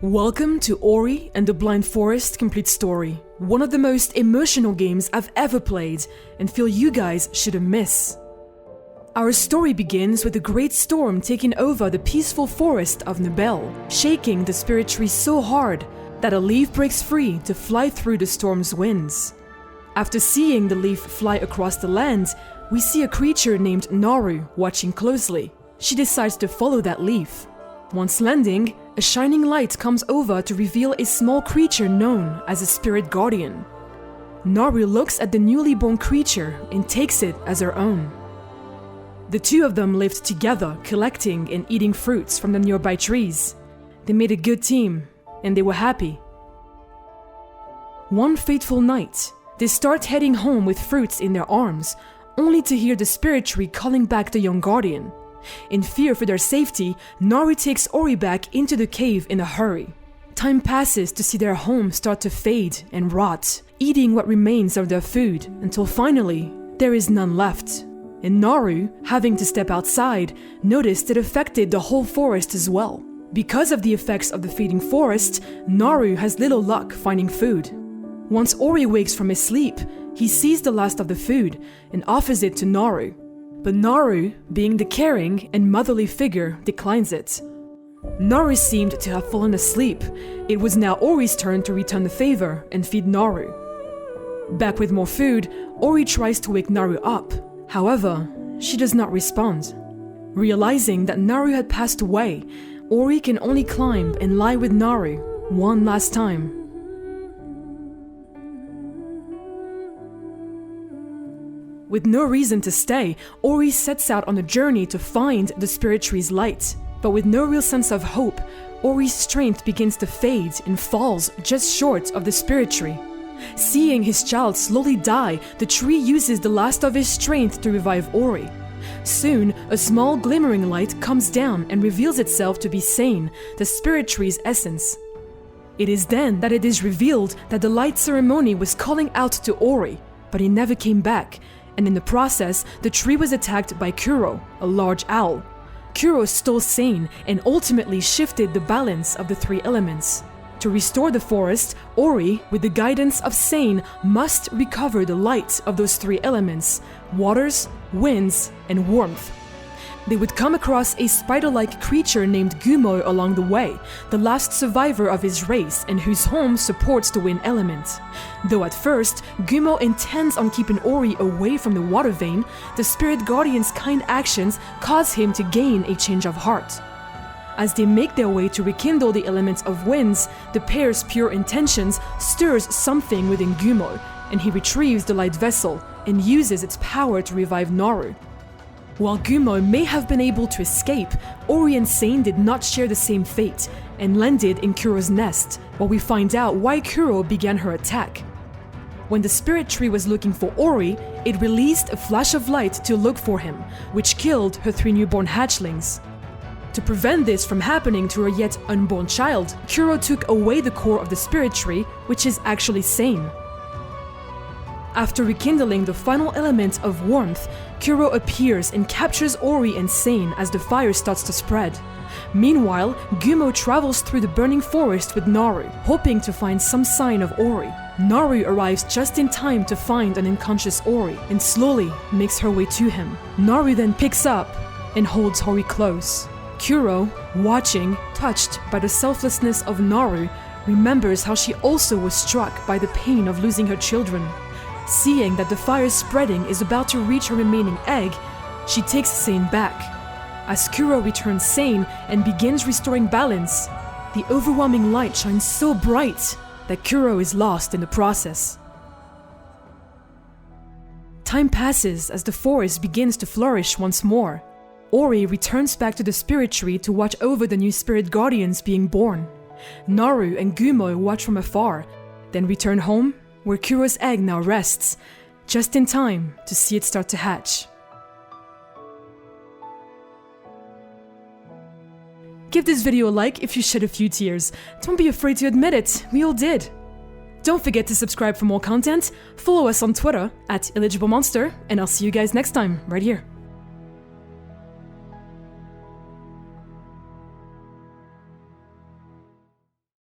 Welcome to Ori and the Blind Forest Complete Story, one of the most emotional games I've ever played and feel you guys shouldn't miss. Our story begins with a great storm taking over the peaceful forest of Nebel, shaking the spirit tree so hard that a leaf breaks free to fly through the storm's winds. After seeing the leaf fly across the land, we see a creature named Naru watching closely. She decides to follow that leaf. Once landing, a shining light comes over to reveal a small creature known as a spirit guardian. Naru looks at the newly born creature and takes it as her own. The two of them lived together, collecting and eating fruits from the nearby trees. They made a good team, and they were happy. One fateful night, they start heading home with fruits in their arms, only to hear the spirit tree calling back the young guardian. In fear for their safety, Naru takes Ori back into the cave in a hurry. Time passes to see their home start to fade and rot, eating what remains of their food until finally, there is none left. And Naru, having to step outside, noticed it affected the whole forest as well. Because of the effects of the fading forest, Naru has little luck finding food. Once Ori wakes from his sleep, he sees the last of the food and offers it to Naru. But Naru, being the caring and motherly figure, declines it. Naru seemed to have fallen asleep. It was now Ori's turn to return the favor and feed Naru. Back with more food, Ori tries to wake Naru up. However, she does not respond. Realizing that Naru had passed away, Ori can only climb and lie with Naru one last time. With no reason to stay, Ori sets out on a journey to find the spirit tree's light. But with no real sense of hope, Ori's strength begins to fade and falls just short of the spirit tree. Seeing his child slowly die, the tree uses the last of his strength to revive Ori. Soon, a small glimmering light comes down and reveals itself to be Sane, the spirit tree's essence. It is then that it is revealed that the light ceremony was calling out to Ori, but he never came back, and in the process, the tree was attacked by Kuro, a large owl. Kuro stole Sane and ultimately shifted the balance of the three elements. To restore the forest, Ori, with the guidance of Sane, must recover the light of those three elements: waters, winds, and warmth. They would come across a spider-like creature named Gumo along the way, the last survivor of his race and whose home supports the wind element. Though at first, Gumo intends on keeping Ori away from the water vein, the spirit guardian's kind actions cause him to gain a change of heart. As they make their way to rekindle the elements of winds, the pair's pure intentions stirs something within Gumo, and he retrieves the light vessel and uses its power to revive Naru. While Gumo may have been able to escape, Ori and Sane did not share the same fate and landed in Kuro's nest, while we find out why Kuro began her attack. When the spirit tree was looking for Ori, it released a flash of light to look for him, which killed her 3 newborn hatchlings. To prevent this from happening to her yet unborn child, Kuro took away the core of the spirit tree, which is actually Sane. After rekindling the final element of warmth, Kuro appears and captures Ori and Sane as the fire starts to spread. Meanwhile, Gumo travels through the burning forest with Naru, hoping to find some sign of Ori. Naru arrives just in time to find an unconscious Ori and slowly makes her way to him. Naru then picks up and holds Ori close. Kuro, watching, touched by the selflessness of Naru, remembers how she also was struck by the pain of losing her children. Seeing that the fire spreading is about to reach her remaining egg, she takes Sane back. As Kuro returns Sane and begins restoring balance, the overwhelming light shines so bright that Kuro is lost in the process. Time passes as the forest begins to flourish once more. Ori returns back to the spirit tree to watch over the new spirit guardians being born. Naru and Gumo watch from afar, then return home where Kuro's egg now rests, just in time to see it start to hatch. Give this video a like if you shed a few tears. Don't be afraid to admit it, we all did. Don't forget to subscribe for more content, follow us on Twitter @EligibleMonster, and I'll see you guys next time, right here.